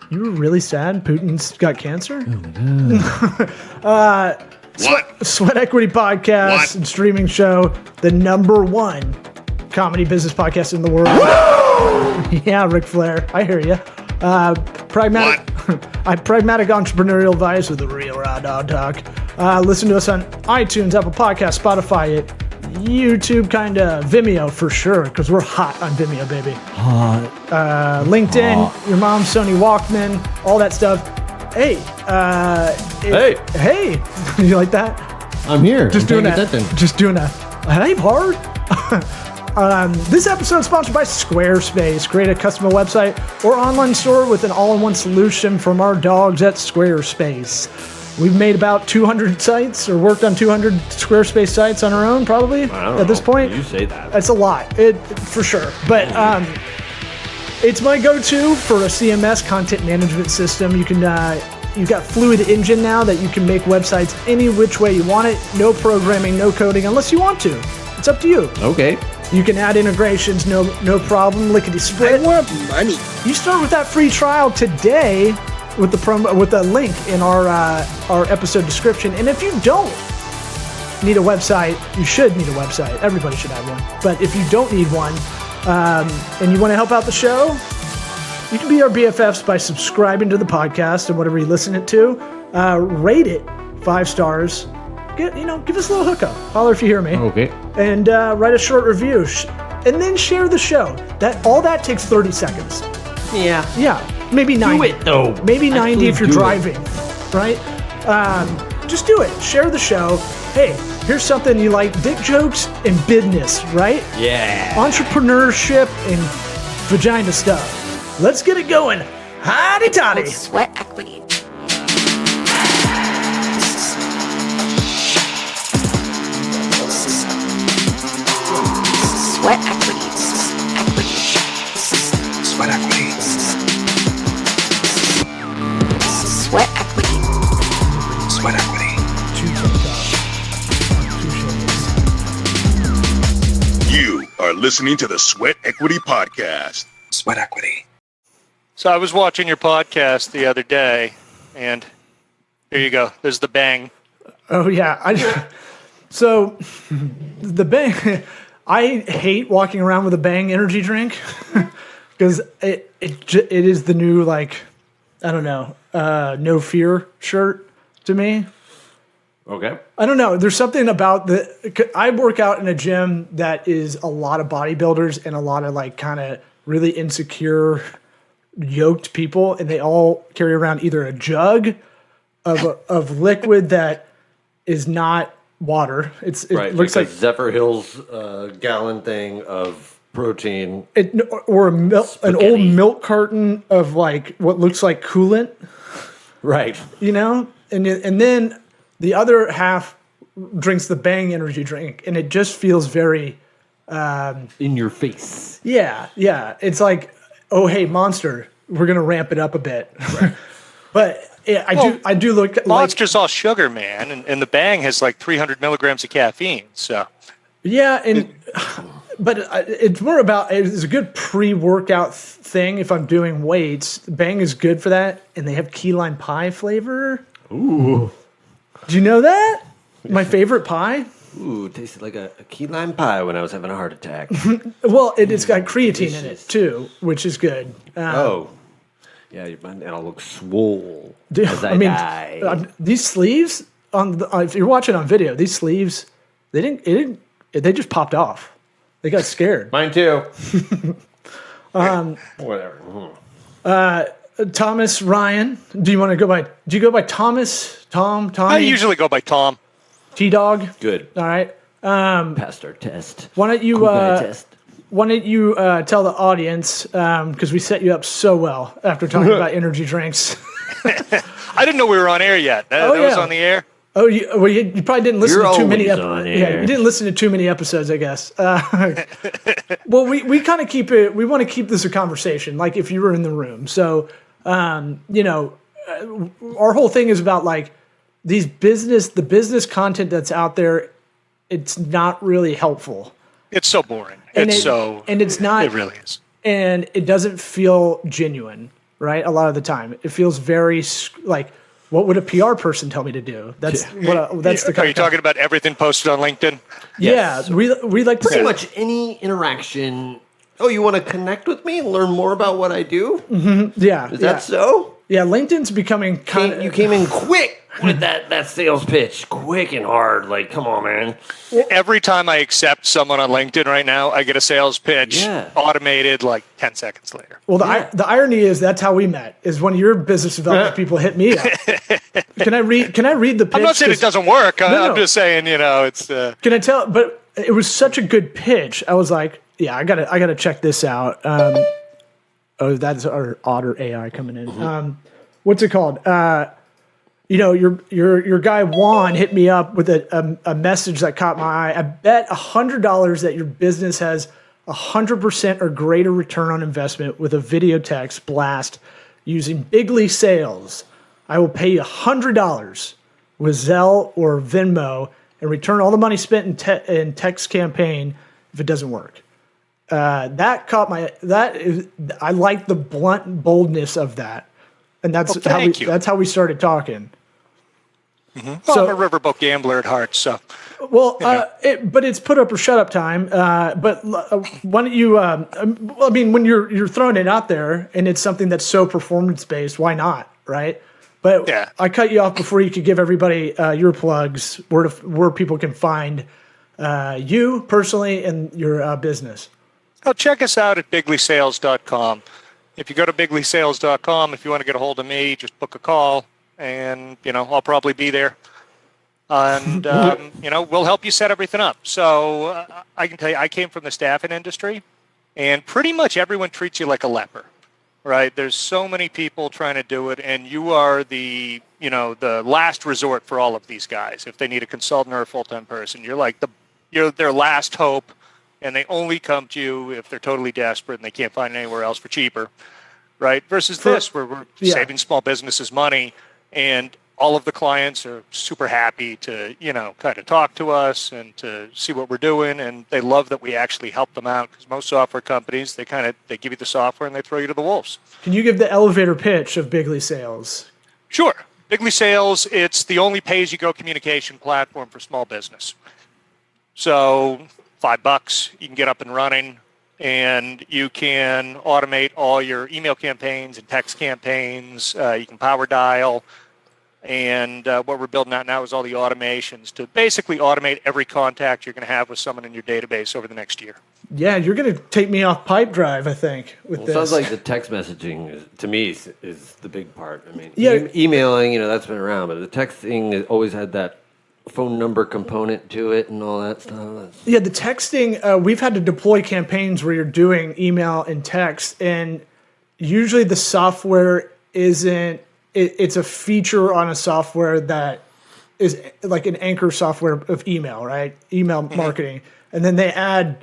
You were really sad Putin's got cancer? What? Sweat Equity Podcast and streaming show, the #1 comedy business podcast in the world. Yeah, Ric Flair, I hear you. Pragmatic entrepreneurial advice with a real raw dog talk. Listen to us on iTunes, Apple Podcasts, Spotify, YouTube, kinda Vimeo for sure, because we're hot on Vimeo, baby. LinkedIn, your mom's Sony Walkman, all that stuff. Hey, hey, you like that? I'm here. Just doing that. Just doing a hype hard. This episode is sponsored by Squarespace. Create a custom website or online store with an all-in-one solution from our dogs at Squarespace. We've made about 200 sites or worked on 200 Squarespace sites on our own, probably at this point. You say that. That's a lot, for sure. But it's my go-to for a CMS, content management system. You can you've got Fluid Engine now that you can make websites any which way you want it. No programming, no coding, unless you want to. It's up to you. Okay. You can add integrations, no problem, lickety split. I want money. You start with that free trial today with the link in our episode description. And if you don't need a website, you should need a website. Everybody should have one. But if you don't need one and you want to help out the show, you can be our BFFs by subscribing to the podcast and whatever you listen it to. Rate it 5 stars. Give us a little hookup. Holler if you hear me. Okay. And write a short review. And then share the show. All that takes 30 seconds. Yeah. Yeah. Maybe 90. Do it, though. Maybe 90 Actually if you're do it. driving. Right? Just do it. Share the show. Hey, here's something you like. Dick jokes and business, right? Yeah. Entrepreneurship and vagina stuff. Let's get it going. Hotty toddy. Sweat equity. Sweat equity. Sweat equity. Sweat equity. Sweat equity. You are listening to the Sweat Equity Podcast. Sweat equity. So I was watching your podcast the other day, and here you go. There's the bang. Oh, yeah. So, the Bang... I hate walking around with a Bang energy drink because it is the new, like, I don't know, no fear shirt to me. Okay. I don't know. There's something about I work out in a gym that is a lot of bodybuilders and a lot of, like, kind of really insecure, yoked people, and they all carry around either a jug of liquid that is not water. It looks like Zephyr Hills gallon thing of protein. Or an old milk carton of, like, what looks like coolant. Right. And then the other half drinks the Bang energy drink, and it just feels very in your face. Yeah. It's like, oh, hey, Monster, we're gonna ramp it up a bit. Right. But yeah, I do look. Monster's all sugar, man, and the Bang has like 300 milligrams of caffeine. So yeah, but it's more about it's a good pre-workout thing. If I'm doing weights, Bang is good for that, and they have key lime pie flavor. Ooh, do you know that? My favorite pie. Ooh, tasted like a key lime pie when I was having a heart attack. Well, it's got creatine in it too, which is good. Yeah, and I'll look swole Dude, as I die. These sleeves if you're watching on video, these sleeves they just popped off. They got scared. Mine too. Whatever. Thomas Ryan, do you go by Thomas? Tommy? I usually go by Tom. T-Dog. Good. All right. Passed our test. Why don't you cool test. Why don't you tell the audience, because we set you up so well after talking about energy drinks. I didn't know we were on air yet. That was on the air? Oh, you probably didn't listen to too many episodes. Yeah, you didn't listen to too many episodes, I guess. Well, we kind of keep it, we want to keep this a conversation, like if you were in the room. So, our whole thing is about, like, the business content that's out there, it's not really helpful. It's so boring. And it's not. It really is. And it doesn't feel genuine. right? A lot of the time, it feels very like, what would a PR person tell me to do? That's that's the kind Are you talking about everything posted on LinkedIn? Yeah, we like to Pretty say much any interaction. Oh, you want to connect with me and learn more about what I do? Yeah, Is that so? Yeah, LinkedIn's becoming kind of. You came in quick with that sales pitch, quick and hard. Like, come on, man. Every time I accept someone on LinkedIn right now, I get a sales pitch automated like 10 seconds later. Well, the irony is that's how we met. Is when your business development people hit me up. Can I read the pitch? I'm not saying it doesn't work. No. I'm just saying, it's. Can I tell? But it was such a good pitch. I was like, yeah, I gotta check this out. Oh, that's our Otter AI coming in. What's it called? Your guy Juan hit me up with a message that caught my eye. I bet $100 that your business has 100% or greater return on investment with a video text blast using Bigly Sales. I will pay you $100 with Zelle or Venmo and return all the money spent in text campaign if it doesn't work. That caught my. I like the blunt boldness of that, and that's how we started talking. Well, I'm a riverboat gambler at heart, so. Well, but it's put up or shut up time. But why don't you? I mean, when you're throwing it out there, and it's something that's so performance based, why not, right? But I cut you off before you could give everybody your plugs, where people can find you personally and your business. Oh, check us out at biglysales.com. If you go to biglysales.com, if you want to get a hold of me, just book a call, and I'll probably be there. And we'll help you set everything up. So I can tell you, I came from the staffing industry, and pretty much everyone treats you like a leper, right? There's so many people trying to do it, and you are the last resort for all of these guys. If they need a consultant or a full-time person, you're their last hope. And they only come to you if they're totally desperate and they can't find anywhere else for cheaper, right? Versus this, where we're saving small businesses money, and all of the clients are super happy to, kind of talk to us and to see what we're doing, and they love that we actually help them out, because most software companies, they give you the software and they throw you to the wolves. Can you give the elevator pitch of Bigly Sales? Sure. Bigly Sales, it's the only pay-as-you-go communication platform for small business. So $5, you can get up and running, and you can automate all your email campaigns and text campaigns. You can power dial, and what we're building out now is all the automations to basically automate every contact you're going to have with someone in your database over the next year. Yeah, you're going to take me off Pipedrive, I think, with this. Sounds like the text messaging, to me, is the big part. I mean, emailing, that's been around, but the texting has always had that phone number component to it and all that stuff. Yeah, the texting, we've had to deploy campaigns where you're doing email and text, and usually the software isn't, it's a feature on a software that is like an anchor software of email, right? Email marketing. And then they add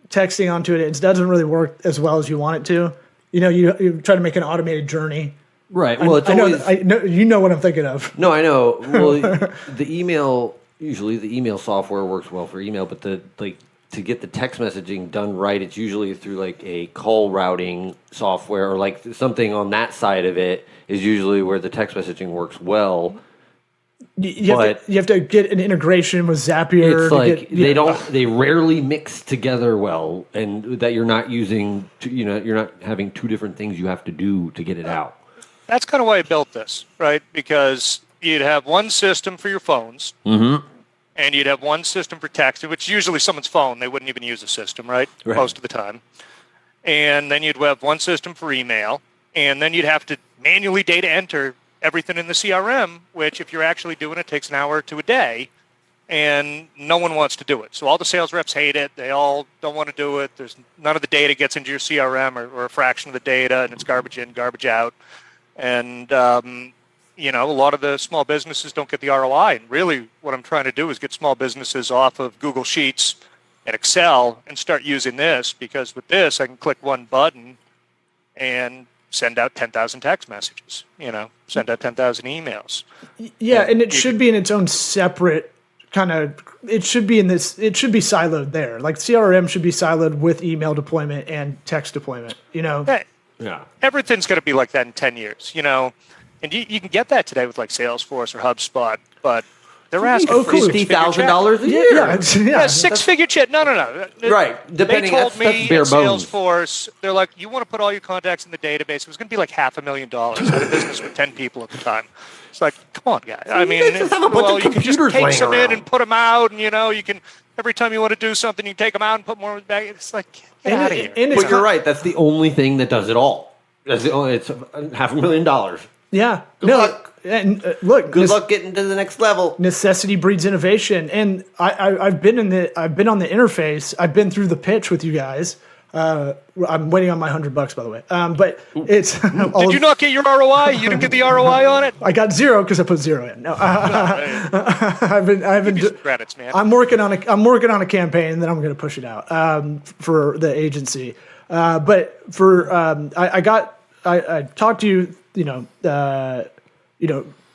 texting onto it. It doesn't really work as well as you want it to. You try to make an automated journey. Right. Well, I know you know what I'm thinking of. No, I know. Well, the email software works well for email, but to get the text messaging done right, it's usually through like a call routing software or like something on that side of it is usually where the text messaging works well. You have to get an integration with Zapier. It's like they rarely mix together well, and that you're not using, you're not having two different things you have to do to get it out. That's kind of why I built this, right? Because you'd have one system for your phones, and you'd have one system for texting, which is usually someone's phone. They wouldn't even use a system, right? Most of the time. And then you'd have one system for email, and then you'd have to manually data enter everything in the CRM, which if you're actually doing it, takes an hour to a day, and no one wants to do it. So all the sales reps hate it. They all don't want to do it. None of the data gets into your CRM or a fraction of the data, and it's garbage in, garbage out. And, a lot of the small businesses don't get the ROI. And really what I'm trying to do is get small businesses off of Google Sheets and Excel and start using this, because with this, I can click one button and send out 10,000 text messages, send out 10,000 emails. Yeah, and it should be in its own separate it should be siloed there. Like CRM should be siloed with email deployment and text deployment, Yeah. Everything's going to be like that in 10 years, And you can get that today with like Salesforce or HubSpot, but they're asking for $50,000 a year. Yeah, six-figure check. No. Right. Depending, they told me that's bare at bones. Salesforce, they're like, you want to put all your contacts in the database. It was going to be like $500,000. I had a business with 10 people at the time. It's like, come on, guys. I mean, just have a bunch of you can just computers take laying some in around. and put them out, and, you can, every time you want to do something, you take them out and put more back. It's like, get out of here. But you're right. That's the only thing that does it all. It's $500,000. Yeah. Good luck. And look, Good luck getting to the next level. Necessity breeds innovation, and I've been on the interface. I've been through the pitch with you guys. I'm waiting on my $100, by the way. But it's. Did you not get your ROI? You didn't get the ROI on it? I got 0 because I put 0 in. No, I've been. Credits, man. I'm working on a campaign, and then I'm going to push it out for the agency. But for I talked to you.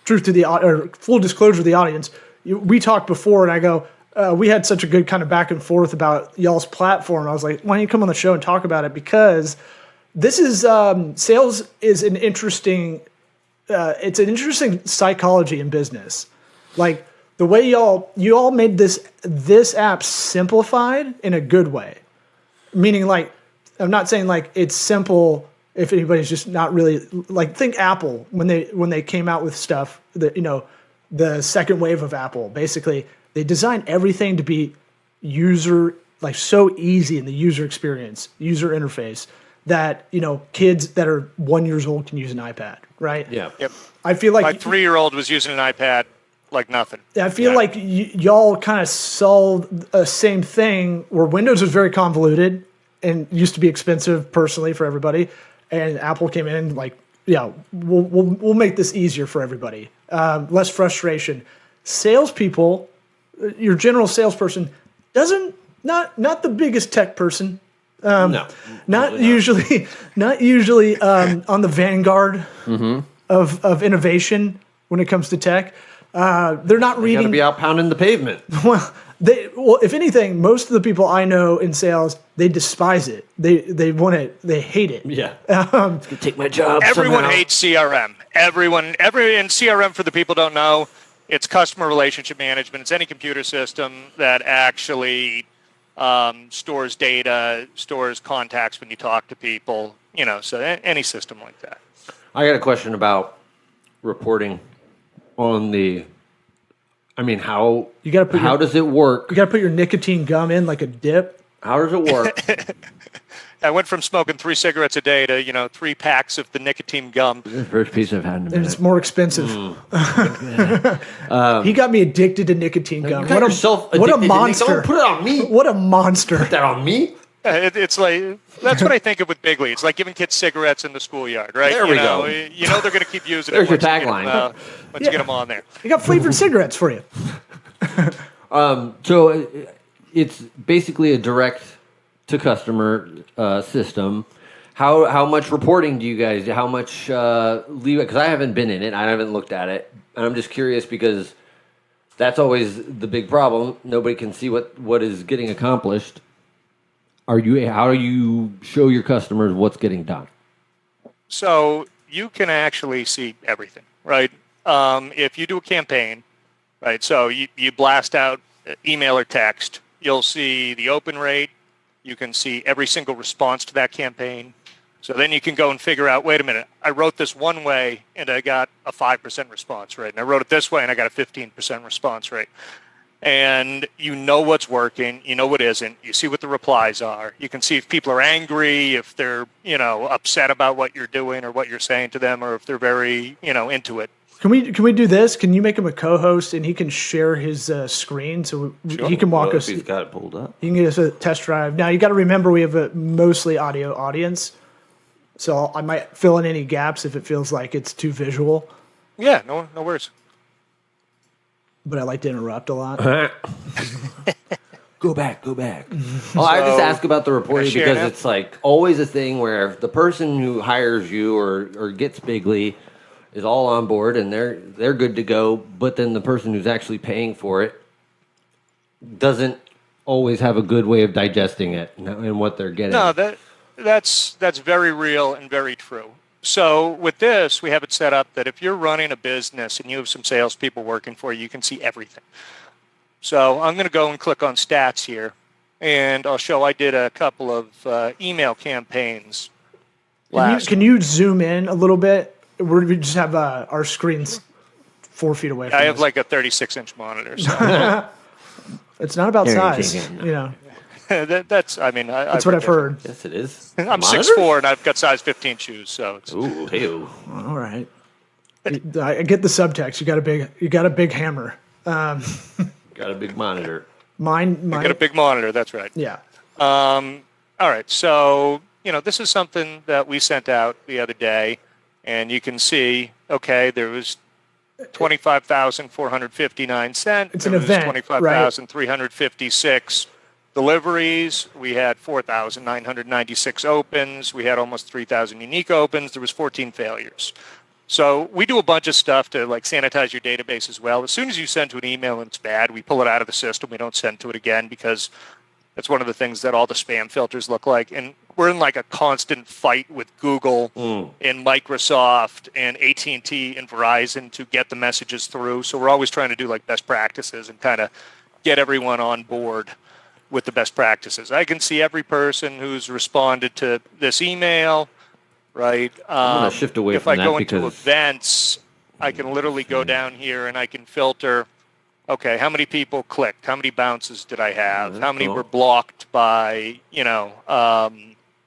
Truth to the or full disclosure to the audience. We talked before, and I go. We had such a good kind of back and forth about y'all's platform. I was like, why don't you come on the show and talk about it? Because this is sales is an interesting. It's an interesting psychology in business. Like the way you all made this app simplified in a good way. Meaning, like, I'm not saying like it's simple if anybody's just not really like think Apple when they came out with stuff that the second wave of Apple basically. They designed everything to be so easy in the user experience, user interface that, kids that are 1 year old can use an iPad, right? Yeah. Yep. I feel like my 3-year-old was using an iPad like nothing. I feel like y'all kind of solved the same thing where Windows was very convoluted and used to be expensive personally for everybody. And Apple came in and like, we'll make this easier for everybody. Less frustration. Salespeople, your general salesperson not the biggest tech person. No, not usually on the vanguard of innovation when it comes to tech. They're not reading. Got to be out pounding the pavement. Well, if anything, most of the people I know in sales, they despise it. They want it. They hate it. Yeah, it's gonna take my job. Everyone somehow. hates CRM. Everyone, and CRM for the people who don't know. It's customer relationship management. It's any computer system that actually stores data, stores contacts when you talk to people, so any system like that. I got a question about reporting on how does it work? You got to put your nicotine gum in like a dip. How does it work? I went from smoking 3 cigarettes a day to 3 packs of the nicotine gum. This is the first piece I've had in a minute. And it's more expensive. He got me addicted to nicotine gum. What a monster! Don't put it on me. What a monster! Put that on me. It's like that's what I think of with Bigley. It's like giving kids cigarettes in the schoolyard, right? There we go. They're going to keep using There's it. your tagline. Once you get them on there. I got flavored cigarettes for you. So it's basically a direct to customer system. How much reporting do you guys? How much leave? Because I haven't been in it. I haven't looked at it, and I'm just curious because that's always the big problem. Nobody can see what is getting accomplished. How do you show your customers what's getting done? So you can actually see everything, right? If you do a campaign, right? So you blast out email or text, you'll see the open rate. You can see every single response to that campaign. So then you can go and figure out, wait a minute, I wrote this one way and I got a 5% response rate. And I wrote it this way and I got a 15% response rate. And you know what's working, you know what isn't, you see what the replies are. You can see if people are angry, if they're, upset about what you're doing or what you're saying to them, or if they're very, into it. Can we do this? Can you make him a co-host and he can share his screen so he can walk us? He's got it pulled up. He can get us a test drive. Now you got to remember we have a mostly audio audience, so I might fill in any gaps if it feels like it's too visual. Yeah, no worries. But I like to interrupt a lot. Go back. Well, I just ask about the reporting because it's like always a thing where the person who hires you or gets Bigley is all on board and they're good to go, but then the person who's actually paying for it doesn't always have a good way of digesting it and what they're getting. No, That's very real and very true. So with this, we have it set up that if you're running a business and you have some salespeople working for you, you can see everything. So I'm going to go and click on stats here, and I'll show I did a couple of email campaigns last. Can you zoom in a little bit? We just have our screens 4 feet away from I have us. like a 36-inch monitor. So. It's not about size, That's what I've heard. Yes, it is. I'm Monitor? 6'4", and I've got size 15 shoes, so it's... Ooh, hey. All right. I get the subtext. You got a big hammer. Got a big monitor. Mine. I got a big monitor. That's right. Yeah. All right. So this is something that we sent out the other day, and you can see. Okay, there was 25,459 sent. It's an event, 25,356 deliveries. We had 4,996 opens. We had almost 3,000 unique opens. There was 14 failures. So we do a bunch of stuff to like sanitize your database as well. As soon as you send to an email and it's bad, we pull it out of the system. We don't send to it again because that's one of the things that all the spam filters look like. And we're in like a constant fight with Google and Microsoft and AT&T and Verizon to get the messages through. So we're always trying to do like best practices and kind of get everyone on board with the best practices. I can see every person who's responded to this email, right? I'm going to shift away if from I that go into because events, I can literally go down here and I can filter, okay, how many people clicked? How many bounces did I have? How many were blocked by,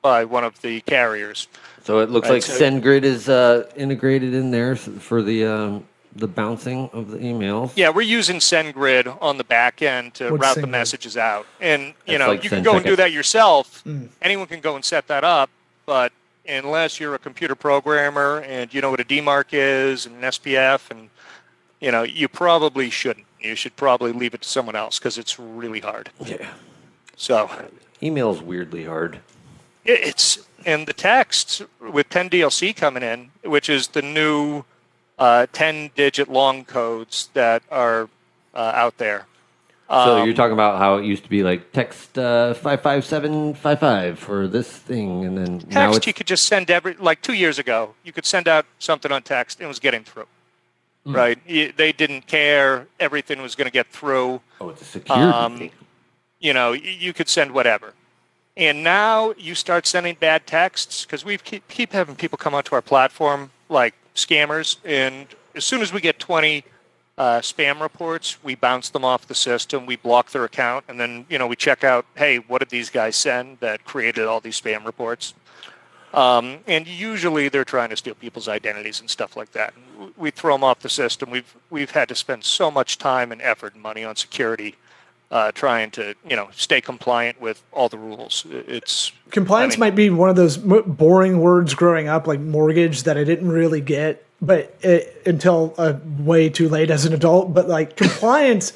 by one of the carriers? So it looks like SendGrid is integrated in there for the bouncing of the emails. Yeah, we're using SendGrid on the back end to route the messages out. And, you can go and do that yourself. Anyone can go and set that up, but unless you're a computer programmer and you know what a DMARC is and an SPF, and, you probably shouldn't. You should probably leave it to someone else because it's really hard. Yeah. So email's weirdly hard. And the texts with 10DLC coming in, which is the new 10-digit long codes that are out there. So you're talking about how it used to be like text 55755 for this thing, and then now text you could just send 2 years ago, you could send out something on text and it was getting through. Right? They didn't care. Everything was going to get through. Oh, it's a security thing. You could send whatever. And now you start sending bad texts because we keep having people come onto our platform like scammers. And as soon as we get 20 spam reports, we bounce them off the system. We block their account. And then, we check out, hey, what did these guys send that created all these spam reports? And usually they're trying to steal people's identities and stuff like that. We throw them off the system. We've had to spend so much time and effort and money on security, trying to stay compliant with all the rules. Compliance might be one of those boring words growing up, like mortgage, that I didn't really get, until way too late as an adult. But like compliance,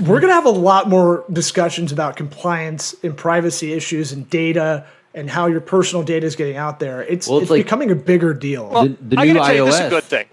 we're gonna have a lot more discussions about compliance and privacy issues and data, and how your personal data is getting out there. It's like becoming a bigger deal. Well, the I new gotta tell you, iOS, this is a good thing.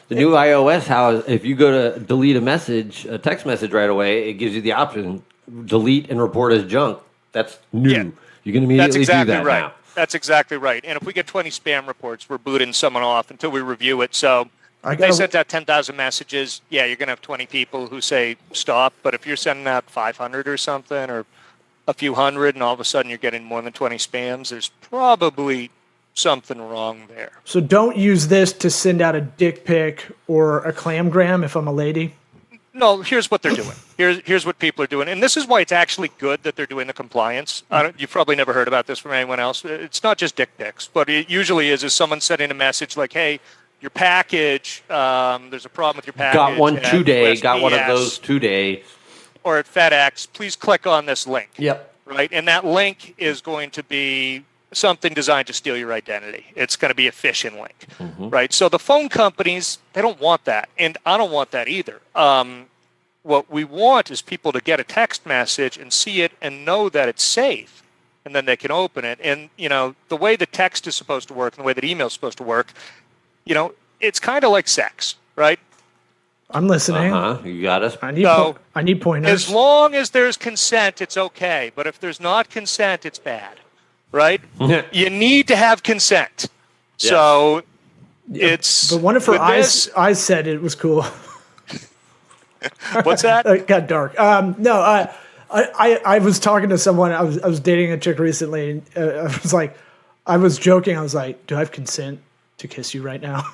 The new iOS, how if you go to delete a text message right away, it gives you the option delete and report as junk. That's new. Yeah. You can immediately do that right. now. That's exactly right. And if we get 20 spam reports, we're booting someone off until we review it. So if they sent out 10,000 messages, you're going to have 20 people who say stop. But if you're sending out 500 or something, or a few hundred, and all of a sudden you're getting more than 20 spams, there's probably something wrong there. So don't use this to send out a dick pic or a clamgram if I'm a lady? No, here's what they're doing. Here's what people are doing. And this is why it's actually good that they're doing the compliance. You've probably never heard about this from anyone else. It's not just dick pics, but it usually is someone sending a message like, hey, your package, there's a problem with your package. Got one today, USPS, got one of those today. Or at FedEx, please click on this link. Yep. Right? And that link is going to be something designed to steal your identity. It's going to be a phishing link. Right? So the phone companies, they don't want that. And I don't want that either. What we want is people to get a text message and see it and know that it's safe. And then they can open it. And, the way the text is supposed to work and the way that email is supposed to work, it's kind of like sex, right? I'm listening. You got us. I need pointers. As long as there's consent, it's okay. But if there's not consent, it's bad. right? You need to have consent. Yes. So it's. But one of her with eyes said it was cool. What's that? It got dark. I was talking to someone. I was dating a chick recently. And, I was joking. I was like, "Do I have consent to kiss you right now?"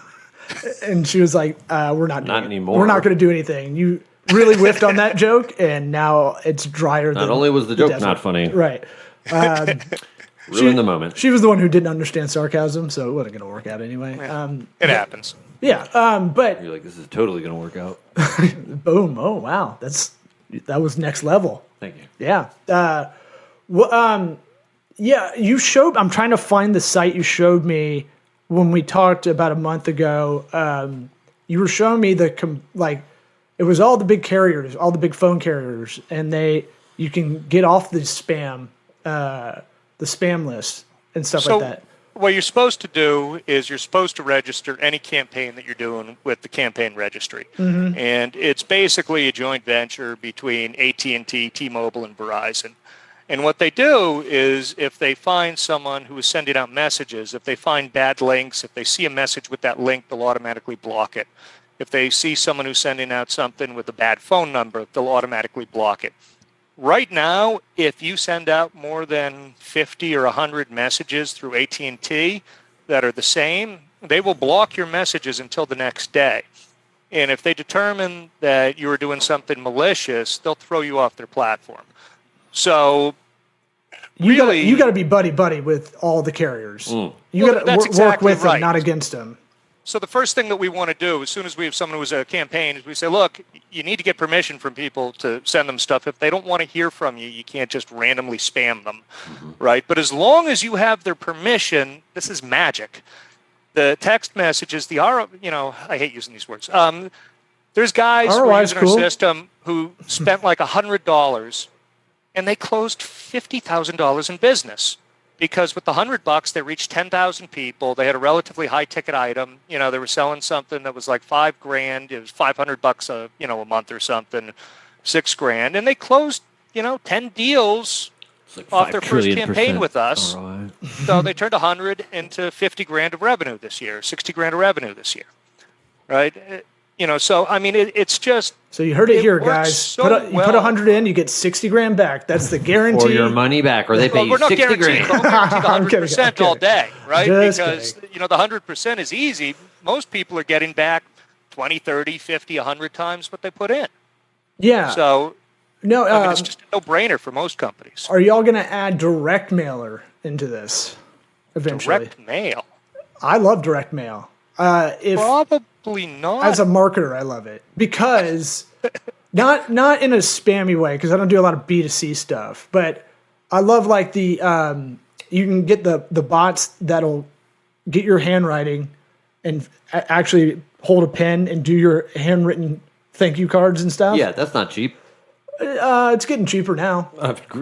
And she was like, "We're not doing anymore. We're not going to do anything." You really whiffed on that joke, and now it's drier. Not only was the joke not funny, right? Ruined the moment. She was the one who didn't understand sarcasm, so it wasn't going to work out anyway. It happens. Yeah, but You're like, this is totally going to work out. boom! Oh wow, that was next level. Thank you. Yeah. Yeah. You showed. I'm trying to find the site you showed me when we talked about a month ago. You were showing me it was all the big carriers, all the big phone carriers, and you can get off the spam list and stuff like that. What you're supposed to do is you're supposed to register any campaign that you're doing with the campaign registry. Mm-hmm. And it's basically a joint venture between AT&T, T-Mobile, and Verizon. And what they do is if they find someone who is sending out messages, if they find bad links, if they see a message with that link, they'll automatically block it. If they see someone who's sending out something with a bad phone number, they'll automatically block it. Right now, if you send out more than 50 or 100 messages through AT&T that are the same, they will block your messages until the next day. And if they determine that you are doing something malicious, they'll throw you off their platform. So you got to be buddy with all the carriers. You got to work with them, not against them. So the first thing that we want to do as soon as we have someone who's a campaign is we say, look, you need to get permission from people to send them stuff. If they don't want to hear from you, you can't just randomly spam them, right? But as long as you have their permission, this is magic. The text messages, I hate using these words. There's guys who are using our system who spent like $100 and they closed $50,000 in business. Because with the $100, they reached 10,000 people. They had a relatively high-ticket item. They were selling something that was like $5,000. It was $500 a month or something, $6,000, and they closed 10 deals off their first campaign with us. Right. So they turned 100 into $50,000 of revenue this year, $60,000 of revenue this year, right? So I mean, it's just. So you heard it here, guys. So you put 100 in, you get $60,000 back. That's the guarantee. Or your money back, or they pay you $60,000. We're not guaranteed 100% all day, right? Just because kidding. The 100% is easy. Most people are getting back 20, 30, 50, 100 times what they put in. Yeah. So no, it's just a no-brainer for most companies. Are y'all going to add direct mailer into this eventually? Direct mail. I love direct mail. Probably not. As a marketer, I love it because not in a spammy way because I don't do a lot of B2C stuff, but I love the you can get the bots that'll get your handwriting and actually hold a pen and do your handwritten thank you cards and stuff. Yeah, that's not cheap. It's getting cheaper now.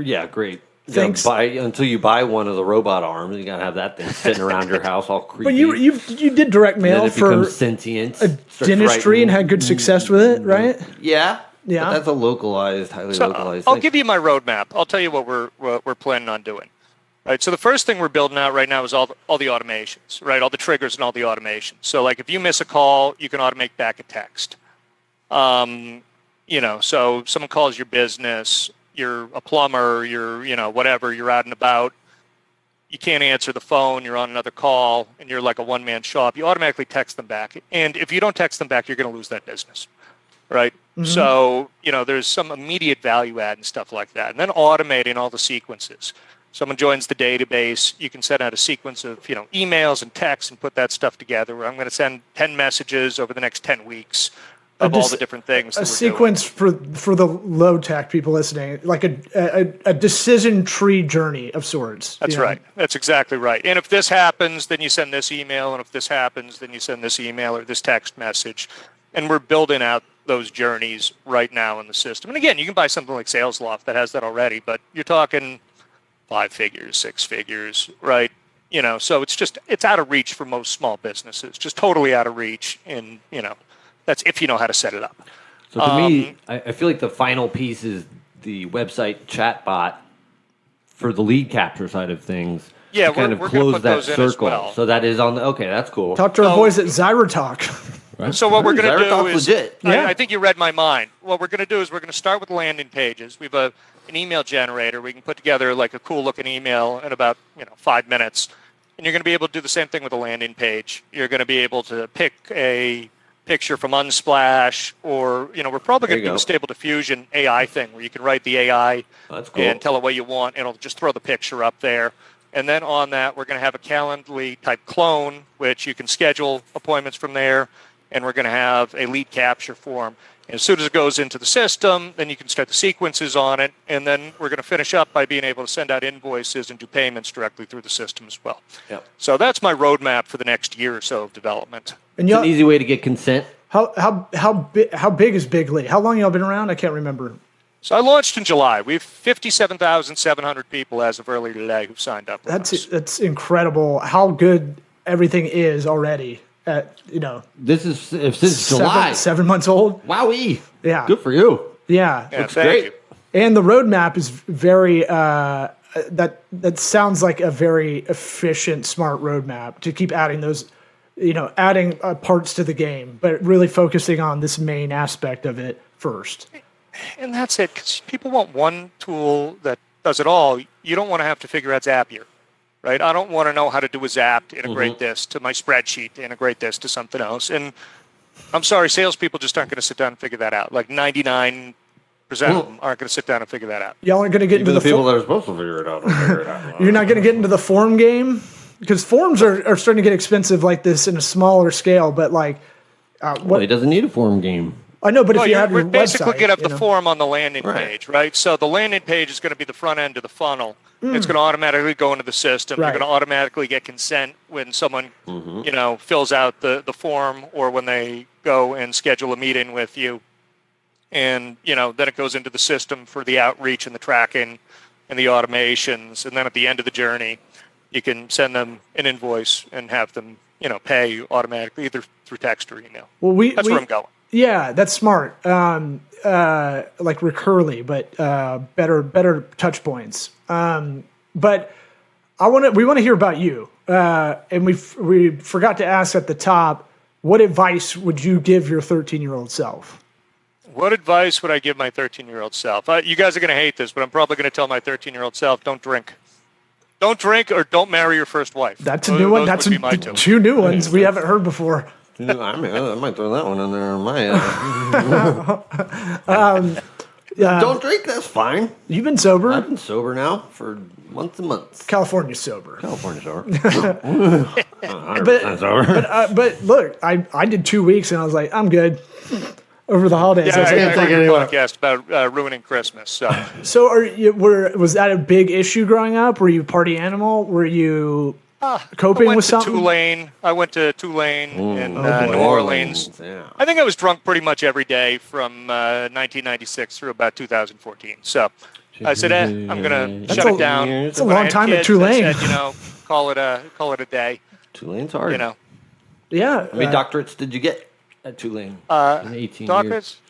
Yeah, great. Thanks. Until you buy one of the robot arms, you gotta have that thing sitting around your house all creepy. But you did direct mail for sentient, a dentistry and had good success with it, right? Yeah. Yeah. But that's a highly localized I'll thing. give you my roadmap. I'll tell you what we're planning on doing. Right. So the first thing we're building out right now is all the automations, right? All the triggers and all the automations. So like if you miss a call, you can automate back a text. So someone calls your business, you're a plumber, you're, whatever, you're out and about, you can't answer the phone, you're on another call, and you're like a one-man shop, you automatically text them back. And if you don't text them back, you're going to lose that business, right? Mm-hmm. So, there's some immediate value add and stuff like that. And then automating all the sequences. Someone joins the database, you can send out a sequence of, emails and texts and put that stuff together where I'm going to send 10 messages over the next 10 weeks. Of all the different things. A sequence for the low tech people listening, like a decision tree journey of sorts. That's right. That's exactly right. And if this happens, then you send this email, and if this happens, then you send this email or this text message. And we're building out those journeys right now in the system. And again, you can buy something like SalesLoft that has that already, but you're talking 5 figures, 6 figures, right? So it's out of reach for most small businesses, just totally out of reach, and that's if you know how to set it up. So to me, I feel like the final piece is the website chat bot for the lead capture side of things. Yeah, to kind of we're going to close put that those in as circle. well. So that is on the, okay, that's cool. Talk to our boys at Zyrotalk. Right. So what we're going to do Zyrotalk's is, legit. Yeah. I think you read my mind. What we're going to do is we're going to start with landing pages. We have an email generator. We can put together like a cool looking email in about 5 minutes, and you're going to be able to do the same thing with a landing page. You're going to be able to pick a picture from Unsplash, or we're probably going to do a Stable Diffusion AI thing where you can write the AI That's cool. and tell it what you want, and it'll just throw the picture up there. And then on that, we're going to have a Calendly type clone, which you can schedule appointments from there. And we're going to have a lead capture form. And as soon as it goes into the system, then you can start the sequences on it. And then we're going to finish up by being able to send out invoices and do payments directly through the system as well. Yep. So that's my roadmap for the next year or so of development. And It's an easy way to get consent. how big is Bigly? How long y'all been around? I can't remember. So I launched in July. We have 57,700 people as of earlier today who've signed up with us. That's incredible. How good everything is already. This is since July. 7 months old. Wowee. Yeah. Good for you. Yeah. Thank great. you. And the roadmap is very that sounds like a very efficient, smart roadmap to keep adding those, adding parts to the game, but really focusing on this main aspect of it first. And that's it, because people want one tool that does it all. You don't want to have to figure out Zapier, right? I don't want to know how to do a Zap to integrate this to my spreadsheet, to integrate this to something else. And I'm sorry, salespeople just aren't going to sit down and figure that out. Like 99% of them aren't going to sit down and figure that out. Y'all aren't going to get Even into the people that are supposed to figure it out don't figure it out. You're not going to get into the form game, because forms are starting to get expensive like this in a smaller scale. But Well, he doesn't need a form game. I know, but if you have we're your basically website, going to have the form on the landing Right. page, right? So the landing page is going to be the front end of the funnel. It's going to automatically go into the system. Right. You're going to automatically get consent when someone, fills out the form, or when they go and schedule a meeting with you. And, then it goes into the system for the outreach and the tracking and the automations. And then at the end of the journey, you can send them an invoice and have them, pay automatically, either through text or email. Well, That's where I'm going. Yeah, that's smart. Like Recurly, but better touch points. But we want to hear about you. And we forgot to ask at the top, what advice would you give your 13-year-old self? What advice would I give my 13-year-old self? You guys are going to hate this, but I'm probably going to tell my 13-year-old self, don't drink. Don't drink, or don't marry your first wife. That's a new one. That's would be my two. two new ones we haven't heard before. I might throw that one in there on my Don't drink, that's fine. You've been sober. I've been sober now for months and months. California sober. California sober. 100% sober. But look, I did 2 weeks and I was like, I'm good over the holidays. Yeah, I was I like, heard your podcast about ruining Christmas. So was that a big issue growing up? Were you a party animal? Were you coping with something? I went to Tulane in boy. New Orleans. Yeah. I think I was drunk pretty much every day from 1996 through about 2014. So I said, I'm going to shut it down. It's a When I long had time at kids, Tulane. I said, call it a day. Tulane's hard. Yeah. How many doctorates did you get at Tulane in 18 Doctorates? years?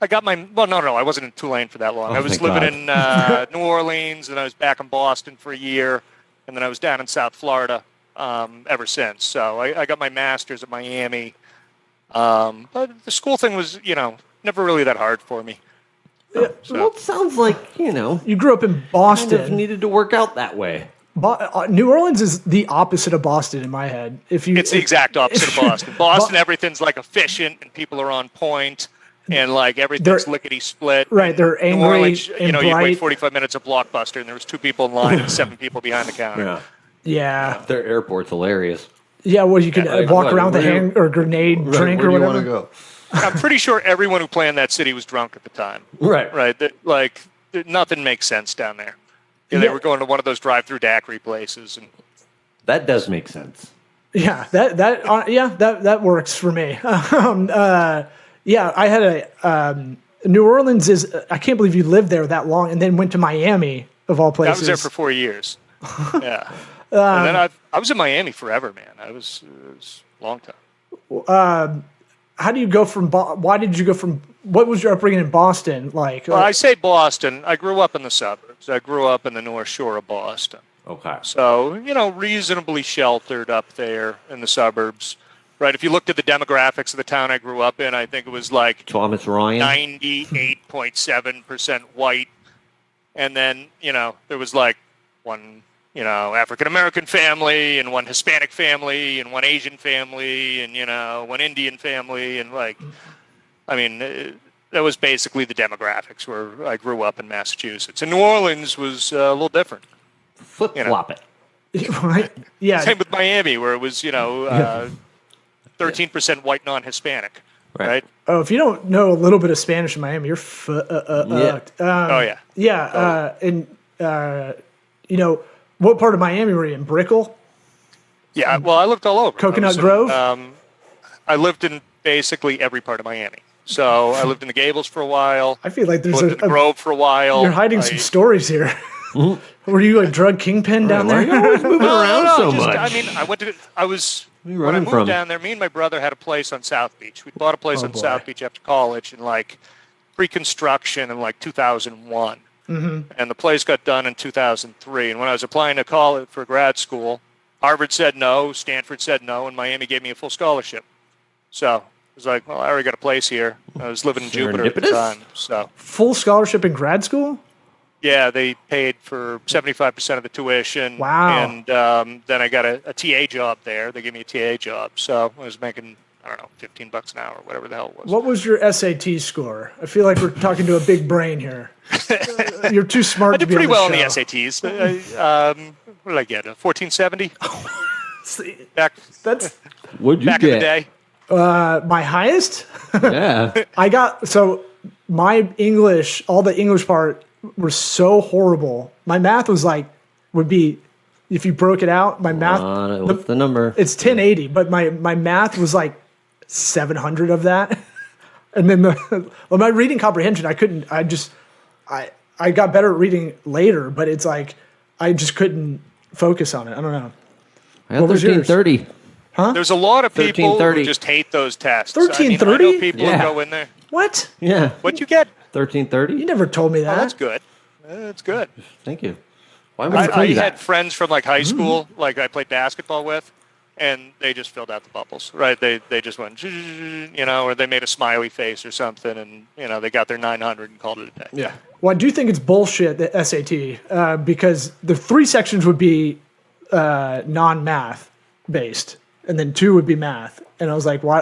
I got my, no, I wasn't in Tulane for that long. Oh, I was thank living God. in New Orleans, and I was back in Boston for a year, and then I was down in South Florida ever since. So I got my master's at Miami. But the school thing was, never really that hard for me. Well, it sounds like, You grew up in kind Boston. of needed to work out that way. New Orleans is the opposite of Boston in my head. It's the exact opposite of Boston. Boston, everything's like efficient, and people are on point, and like everything's lickety split. Right, they're angry New Orleans, and you'd bright. wait 45 minutes at Blockbuster, and there was 2 people in line and 7 people behind the counter. Yeah. Their airport's hilarious. Yeah, well, you can walk around with a where hand or grenade drink where or do you whatever. want to go? I'm pretty sure everyone who planned that city was drunk at the time. Right. Right. Nothing makes sense down there. They were going to one of those drive-through daiquiri places, and That does make sense. Yeah, that works for me. I had New Orleans is. I can't believe you lived there that long, and then went to Miami of all I places. was there for 4 years. Yeah. And then I was in Miami forever, man. It was a long time. How do you go from? Why did you go from? What was your upbringing in Boston like? Well, I say Boston. I grew up in the suburbs. I grew up in the North Shore of Boston. Okay. So, reasonably sheltered up there in the suburbs. Right. If you looked at the demographics of the town I grew up in, I think it was like Thomas Ryan. 98.7% white. And then, there was like one, African American family and one Hispanic family and one Asian family and, one Indian family. And that was basically the demographics where I grew up in Massachusetts. And New Orleans was a little different. Flip-flop it. Right? Yeah. Same with Miami, where it was, 13% white non-Hispanic. Right. Oh, if you don't know a little bit of Spanish in Miami, you're fucked. Oh, yeah. Yeah. What part of Miami were you in? Brickell? Yeah. Well, I lived all over. Coconut Grove? I lived in basically every part of Miami. So I lived in the Gables for a while. I feel like there's lived in the Grove for a while. You're hiding some stories here. Were you a drug kingpin down there? Why are you always moving around so much? When I moved down there, me and my brother had a place on South Beach. We bought a place on South Beach after college in pre-construction in 2001. Mm-hmm. And the place got done in 2003. And when I was applying to college for grad school, Harvard said no, Stanford said no, and Miami gave me a full scholarship. So I was like, well, I already got a place here. I was living in Jupiter at the time. So full scholarship in grad school? Yeah, they paid for 75% of the tuition. Wow. And then I got a TA job there. They gave me a TA job. So I was making, $15 an hour, whatever the hell it was. What was your SAT score? I feel like we're talking to a big brain here. You're too smart to be on the show. I did pretty well in the SATs. What did I get? A 1470? What'd you back get? in the day. My highest? Yeah. My English, all the English part were so horrible. My math would be, if you broke it out, my math. What's the number? It's 1080, but my math was 700 of that. And then my reading comprehension, I got better at reading later, but it's I just couldn't focus on it. I don't know. I got 1330. Huh? There's a lot of people who just hate those tests. 1330? I know people who go in there. What? Yeah. What'd you get? 1330. You never told me that. Oh, that's good. That's good. Thank you. Why would I had friends from high school, I played basketball with, and they just filled out the bubbles, right? They just went, or they made a smiley face or something, and they got their 900 and called it a day. Yeah. Well, I do think it's bullshit, the SAT, because the 3 sections would be non-math based, and then 2 would be math. And I was like, why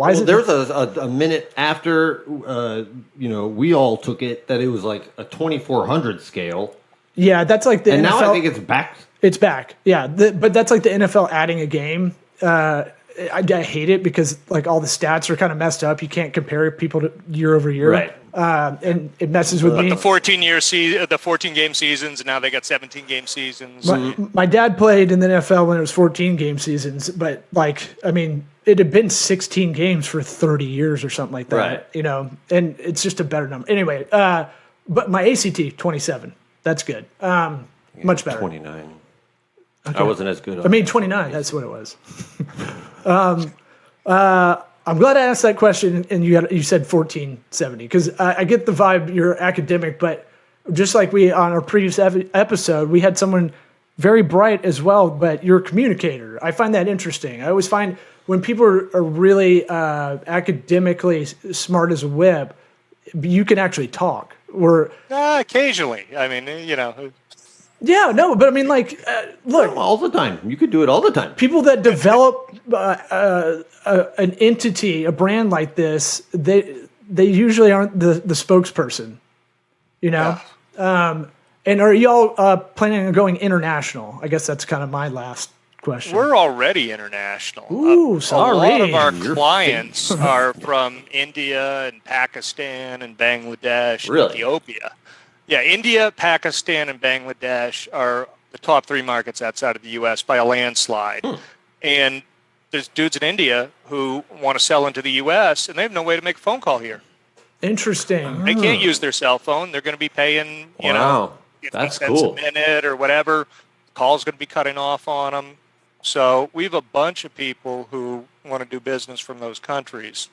is it? There's a minute after, we all took it that it was a 2400 scale. Yeah, that's the and NFL. Now I think it's back. It's back, yeah. But that's the NFL adding a game. I hate it because all the stats are kind of messed up. You can't compare people to year over year, right? And it messes with me. The 14-game seasons, and now they got 17-game seasons. My dad played in the NFL when it was 14-game seasons, but it had been 16 games for 30 years or something like that, right. And it's just a better number. Anyway, but my ACT 27. That's good. Much better. 29. Okay. I wasn't as good. 29. That's what it was. I'm glad I asked that question, and you said 1470 because I get the vibe you're academic, but just like we on our previous episode, we had someone very bright as well, but you're a communicator. I find that interesting. I always find when people are really academically smart as a whip, you can actually talk. Occasionally. Yeah, no, but look. All the time. You could do it all the time. People that develop an entity, a brand like this, they usually aren't the spokesperson, Yeah. And are y'all planning on going international? I guess that's kind of my last question. We're already international. Ooh, sorry. A lot of our clients are from India and Pakistan and Bangladesh and Ethiopia. Yeah, India, Pakistan, and Bangladesh are the top 3 markets outside of the U.S. by a landslide. And there's dudes in India who want to sell into the U.S., and they have no way to make a phone call here. Interesting. They can't use their cell phone. They're going to be paying, 50 That's cents cool. a minute or whatever. The call's going to be cutting off on them. So we have a bunch of people who want to do business from those countries.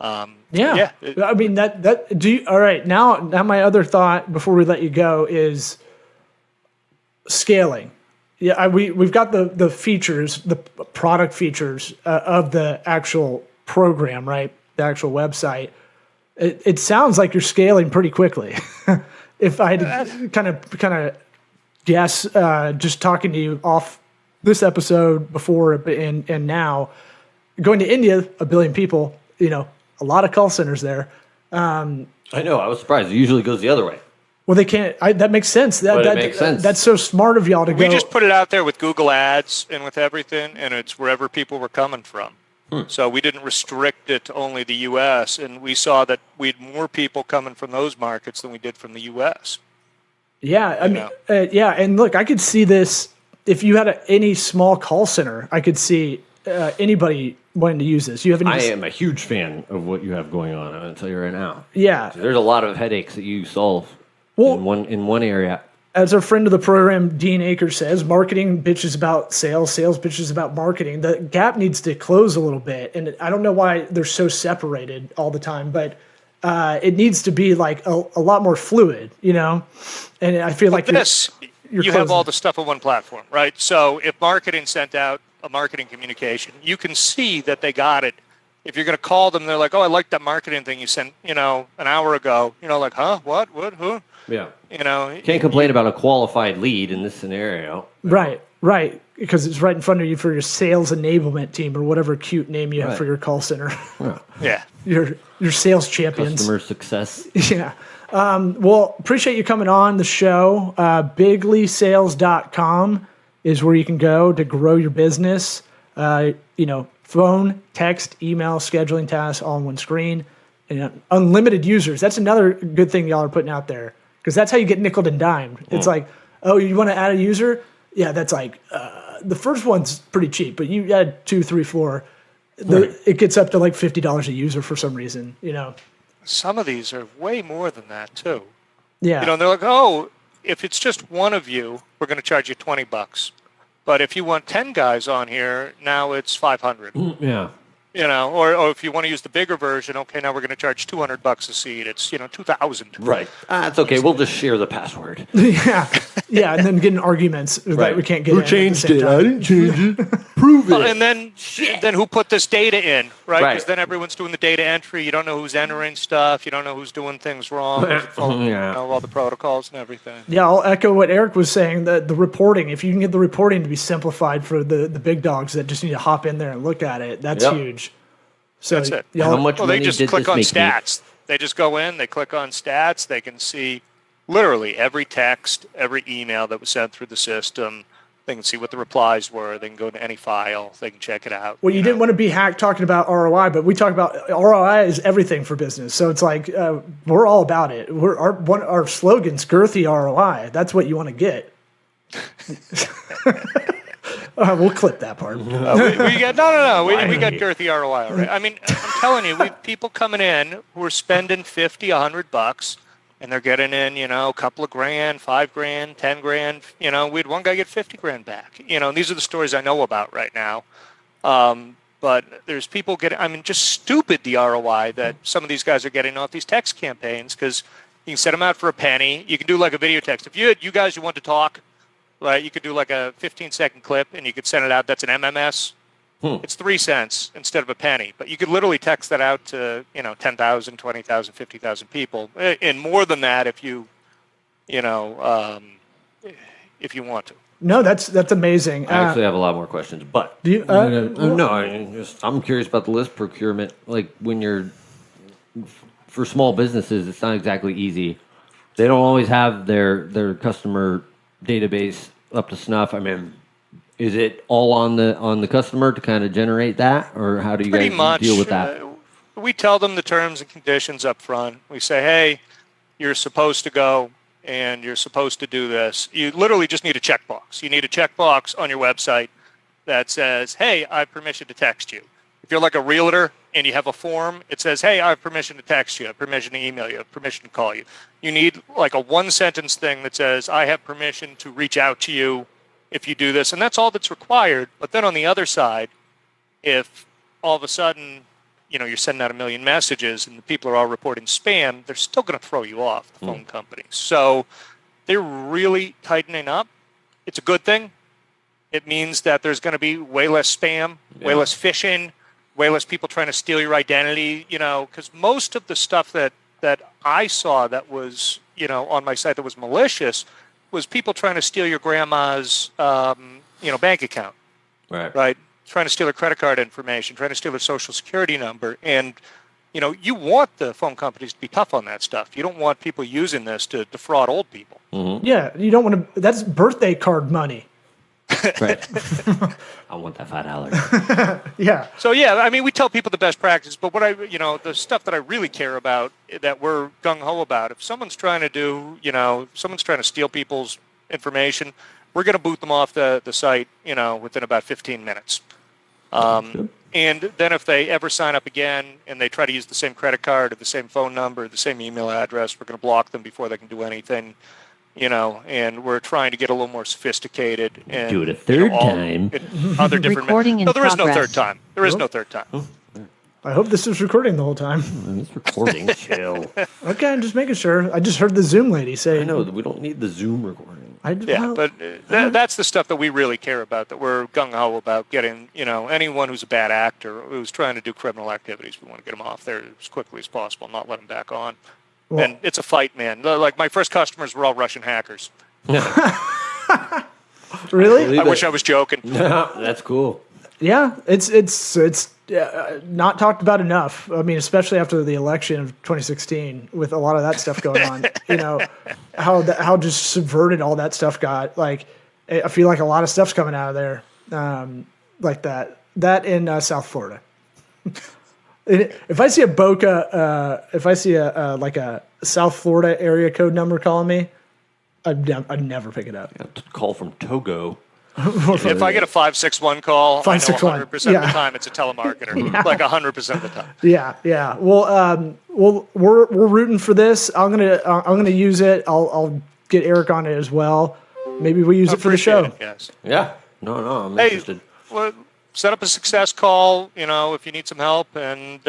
All right. Now my other thought before we let you go is scaling. Yeah, we've got the features, the product features of the actual program, right? The actual website. It sounds like you're scaling pretty quickly. If I had to kind of guess, just talking to you off this episode before and now, going to India, 1 billion people, a lot of call centers there. I know. I was surprised. It usually goes the other way. Well, they can't. That makes sense. That makes sense. That's so smart of y'all to go. We just put it out there with Google Ads and with everything, and it's wherever people were coming from. So we didn't restrict it to only the U.S., and we saw that we had more people coming from those markets than we did from the U.S. Yeah, I mean, and look, I could see this if you had any small call center. I could see anybody wanting to use this. I am a huge fan of what you have going on. I'm going to tell you right now. Yeah, there's a lot of headaches that you solve in one area. As our friend of the program, Dean Akers, says, marketing bitches about sales, sales bitches about marketing. The gap needs to close a little bit. And I don't know why they're so separated all the time, but it needs to be like a lot more fluid, And I feel like you have all the stuff on one platform, right? So if marketing sent out a marketing communication, you can see that they got it. If you're going to call them, they're like, oh, I like that marketing thing you sent, an hour ago. Like, huh? What? Who? Yeah. Can't complain about a qualified lead in this scenario. Right. Because it's right in front of you for your sales enablement team or whatever cute name you have for your call center. Yeah. your sales champions. Customer success. Yeah. Well, appreciate you coming on the show. Bigleysales.com is where you can go to grow your business. Phone, text, email, scheduling tasks all on one screen. And unlimited users. That's another good thing y'all are putting out there. Because that's how you get nickeled and dimed. It's like, oh, you want to add a user? Yeah, that's like, the first one's pretty cheap, but you add 2, 3, 4. It gets up to like $50 a user for some reason, Some of these are way more than that, too. Yeah. They're like, oh, if it's just one of you, we're going to charge you $20. But if you want 10 guys on here, now it's $500. Yeah. Or if you want to use the bigger version, okay, now we're going to charge $200 a seat. It's $2,000. Right. It's okay. We'll just share the password. Yeah, and then get in arguments that we can't get. Who changed it? I didn't change it. Prove it. And then who put this data in? Right. Because then everyone's doing the data entry. You don't know who's entering stuff. You don't know who's doing things wrong. All the protocols and everything. Yeah, I'll echo what Eric was saying. The reporting. If you can get the reporting to be simplified for the big dogs that just need to hop in there and look at it, that's huge. So that's it. How much money they just did click this on make stats. They just go in, they click on stats. They can see literally every text, every email that was sent through the system. They can see what the replies were. They can go to any file. They can check it out. Well, you didn't want to be hacked talking about ROI, but we talk about ROI is everything for business. So it's like we're all about it. Our slogan's girthy ROI. That's what you want to get. We'll clip that part. We got We got girthy ROI. All right. I mean, I'm telling you, we have people coming in who are spending $50, $100, and they're getting in, a couple of grand, $5,000, $10,000. We had one guy get $50,000 back. These are the stories I know about right now. But there's people getting, just stupid the ROI that some of these guys are getting off these text campaigns because you can set them out for a penny. You can do like a video text. If you guys who want to talk, right, you could do like a 15-second clip and you could send it out. That's an MMS. It's 3 cents instead of a penny. But you could literally text that out to, 10,000, 20,000, 50,000 people. And more than that if you want to. No, that's amazing. I actually have a lot more questions, but do you, I'm curious about the list procurement. Like for small businesses, it's not exactly easy. They don't always have their customer database up to snuff. I mean, is it all on the customer to kind of generate that, or how do you guys deal with that? We tell them the terms and conditions up front. We say, hey, you're supposed to go and you're supposed to do this. You literally just need a checkbox. You need a checkbox on your website that says, hey, I have permission to text you. If you're like a realtor and you have a form, it says, hey, I have permission to text you, I have permission to email you, I have permission to call you. You need like a one-sentence thing that says, I have permission to reach out to you if you do this. And that's all that's required. But then on the other side, if all of a sudden, you're sending out 1 million messages and the people are all reporting spam, they're still going to throw you off, the phone companies. So they're really tightening up. it's a good thing. It means that there's going to be way less spam, way less phishing, way less people trying to steal your identity, because most of the stuff that I saw that was, on my site that was malicious was people trying to steal your grandma's, bank account. Right. Trying to steal her credit card information, trying to steal her social security number. And, you want the phone companies to be tough on that stuff. You don't want people using this to defraud old people. Mm-hmm. Yeah, you don't want to. That's birthday card money. Right. I want that $5. Yeah. So we tell people the best practice, but what the stuff that I really care about, that we're gung ho about, if someone's trying to steal people's information, we're going to boot them off the site, within about 15 minutes. And then if they ever sign up again and they try to use the same credit card or the same phone number, the same email address, we're going to block them before they can do anything. And we're trying to get a little more sophisticated and do it a third time. Other different Recording in no, there is no progress. third time. There is no third time. I hope this is recording the whole time. It's recording. Chill. Okay, I'm just making sure. I just heard the Zoom lady say. I know we don't need the Zoom recording. But that's the stuff that we really care about, that we're gung-ho about getting, anyone who's a bad actor, who's trying to do criminal activities, we want to get them off there as quickly as possible, not let them back on. Well, and it's a fight, man. Like, my first customers were all Russian hackers. Really? I wish I was joking. No, that's cool. Yeah, it's not talked about enough. I mean, especially after the election of 2016, with a lot of that stuff going on. How just subverted all that stuff got. Like, I feel like a lot of stuff's coming out of there, like that. That in South Florida. If I see a Boca, if I see a South Florida area code number calling me, I'd never pick it up. Call from Togo. If I get a 561 call, 561. I know 100% of the time it's a telemarketer. Like 100% of the time. Yeah. Well, we're rooting for this. I'm gonna use it. I'll get Eric on it as well. Maybe we use it for the show. It, yes. Yeah. No, I'm interested. Well, set up a success call. If you need some help, and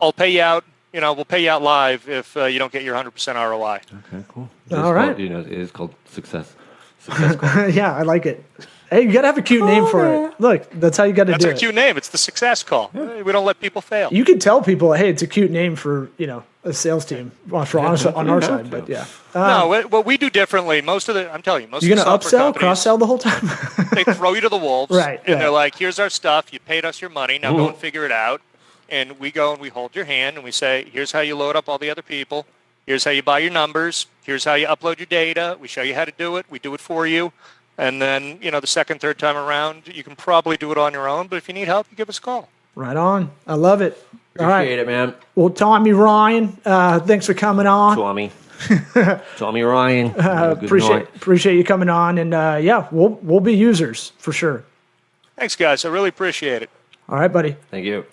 I'll pay you out. We'll pay you out live if you don't get your 100% ROI. Okay, cool. All right. It is called success. Yeah, I like it. Hey, you gotta have a cute name for it. Look, that's how you gotta do it. That's a cute name. It's the success call. Yeah. We don't let people fail. You can tell people, hey, it's a cute name for a sales team on our side. But yeah. No, what we do differently. I'm telling you, most you're of the gonna software upsell, cross sell the whole time. They throw you to the wolves, right? And they're like, "Here's our stuff. You paid us your money. Now go and figure it out." And we go and we hold your hand and we say, "Here's how you load up all the other people. Here's how you buy your numbers. Here's how you upload your data. We show you how to do it. We do it for you." And then, the second, third time around, you can probably do it on your own. But if you need help, you give us a call. Right on. I love it. Appreciate it, man. Well, Tommy Ryan, thanks for coming on. Tommy Ryan. Appreciate you coming on. And we'll be users for sure. Thanks, guys. I really appreciate it. All right, buddy. Thank you.